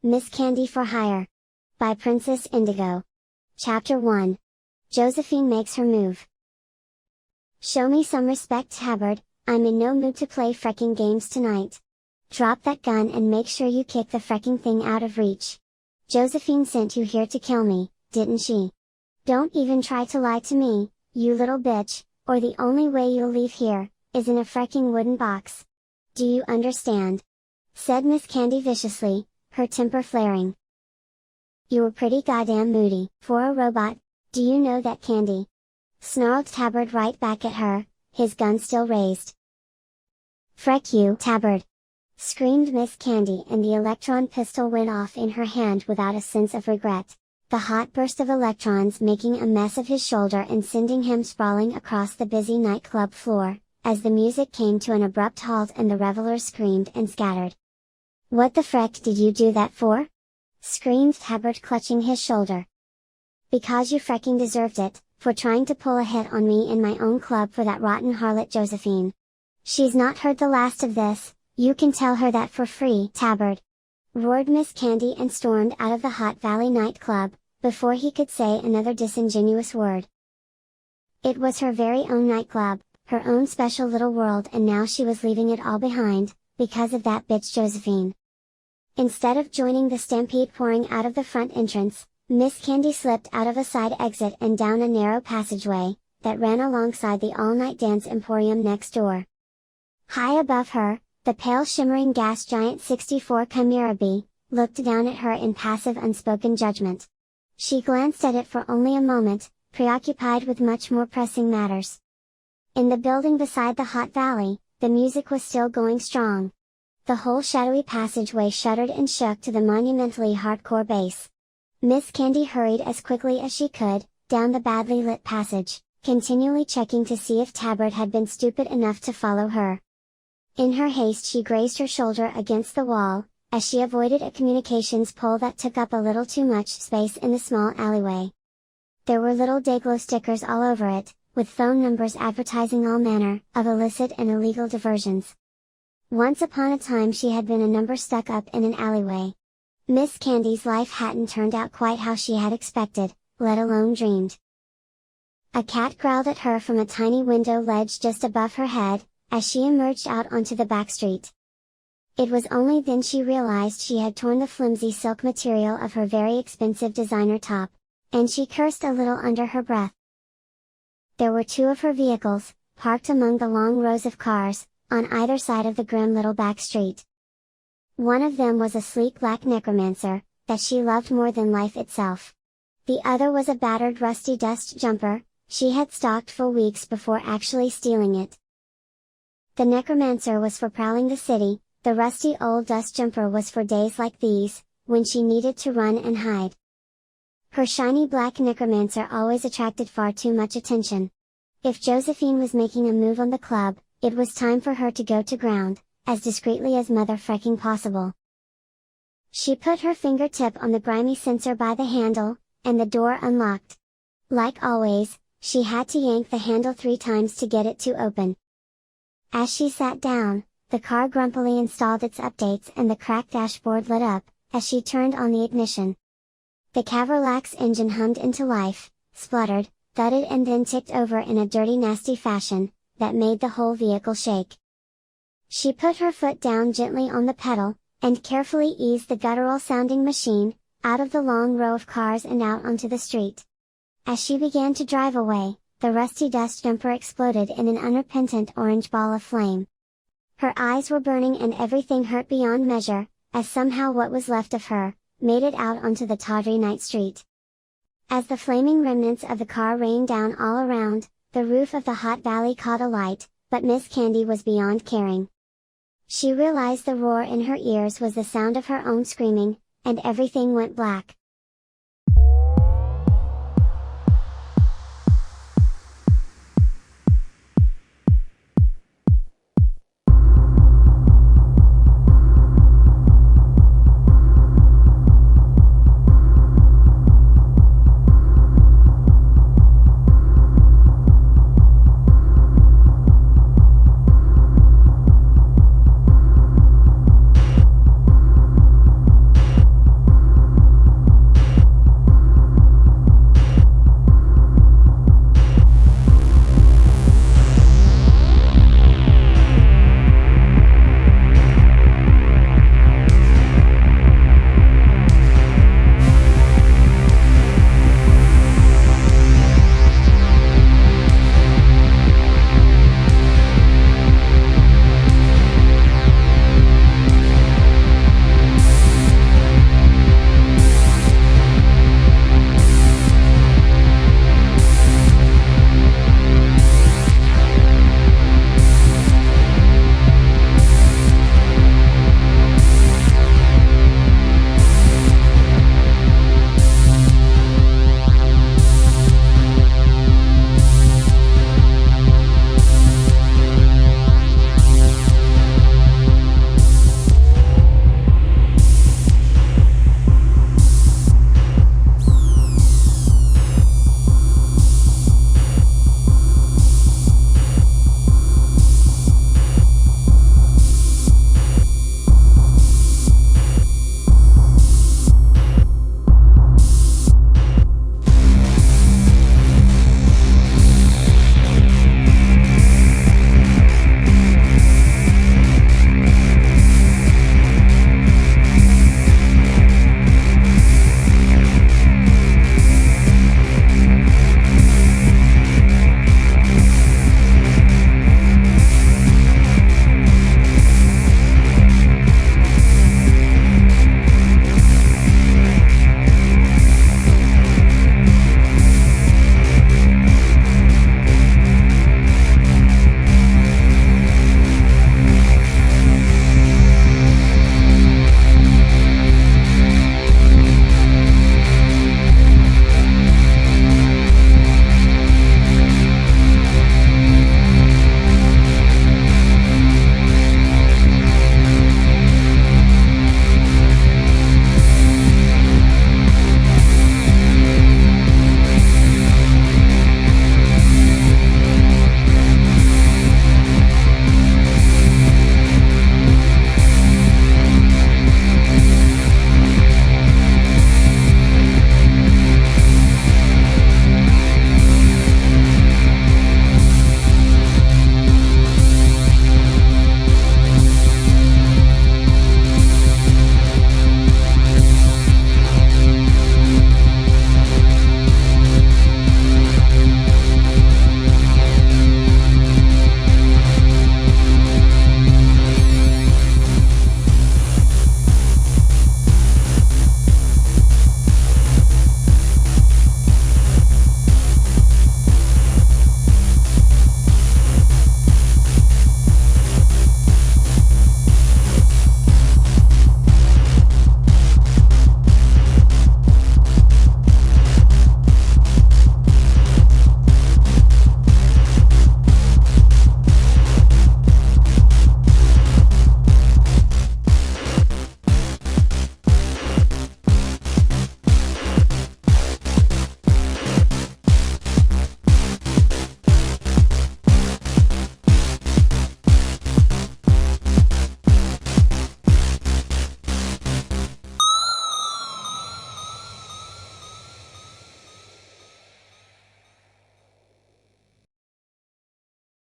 Miss Candy for Hire. By Princess Indigo. Chapter 1. Josephine makes her move. Show me some respect, Tabard, I'm in no mood to play frecking games tonight. Drop that gun and make sure you kick the frecking thing out of reach. Josephine sent you here to kill me, didn't she? Don't even try to lie to me, you little bitch, or the only way you'll leave here, is in a frecking wooden box. Do you understand? Said Miss Candy viciously, her temper flaring. You were pretty goddamn moody, for a robot, do you know that, Candy? Snarled Tabard right back at her, his gun still raised. Freck you, Tabard! Screamed Miss Candy, and the electron pistol went off in her hand without a sense of regret, the hot burst of electrons making a mess of his shoulder and sending him sprawling across the busy nightclub floor, as the music came to an abrupt halt and the revelers screamed and scattered. What the freck did you do that for? Screamed Tabard, clutching his shoulder. Because you frecking deserved it, for trying to pull a hit on me in my own club for that rotten harlot Josephine. She's not heard the last of this, you can tell her that for free, Tabard! Roared Miss Candy and stormed out of the Hot Valley nightclub, before he could say another disingenuous word. It was her very own nightclub, her own special little world, and now she was leaving it all behind, because of that bitch Josephine. Instead of joining the stampede pouring out of the front entrance, Miss Candy slipped out of a side exit and down a narrow passageway, that ran alongside the all-night dance emporium next door. High above her, the pale shimmering gas giant 64 Chimera Bee, looked down at her in passive unspoken judgment. She glanced at it for only a moment, preoccupied with much more pressing matters. In the building beside the Hot Valley, the music was still going strong. The whole shadowy passageway shuddered and shook to the monumentally hardcore bass. Miss Candy hurried as quickly as she could, down the badly lit passage, continually checking to see if Tabard had been stupid enough to follow her. In her haste she grazed her shoulder against the wall, as she avoided a communications pole that took up a little too much space in the small alleyway. There were little Dayglow stickers all over it, with phone numbers advertising all manner of illicit and illegal diversions. Once upon a time she had been a number stuck up in an alleyway. Miss Candy's life hadn't turned out quite how she had expected, let alone dreamed. A cat growled at her from a tiny window ledge just above her head, as she emerged out onto the back street. It was only then she realized she had torn the flimsy silk material of her very expensive designer top, and she cursed a little under her breath. There were two of her vehicles, parked among the long rows of cars, on either side of the grim little back street. One of them was a sleek black necromancer, that she loved more than life itself. The other was a battered rusty dust jumper, she had stalked for weeks before actually stealing it. The necromancer was for prowling the city, the rusty old dust jumper was for days like these, when she needed to run and hide. Her shiny black necromancer always attracted far too much attention. If Josephine was making a move on the club, it was time for her to go to ground, as discreetly as mother frecking possible. She put her fingertip on the grimy sensor by the handle, and the door unlocked. Like always, she had to yank the handle 3 times to get it to open. As she sat down, the car grumpily installed its updates and the cracked dashboard lit up, as she turned on the ignition. The Caverlax engine hummed into life, spluttered, thudded and then ticked over in a dirty nasty fashion, that made the whole vehicle shake. She put her foot down gently on the pedal, and carefully eased the guttural sounding machine, out of the long row of cars and out onto the street. As she began to drive away, the rusty dust jumper exploded in an unrepentant orange ball of flame. Her eyes were burning and everything hurt beyond measure, as somehow what was left of her, made it out onto the tawdry night street. As the flaming remnants of the car rained down all around, the roof of the Hot Valley caught alight, but Miss Candy was beyond caring. She realized the roar in her ears was the sound of her own screaming, and everything went black.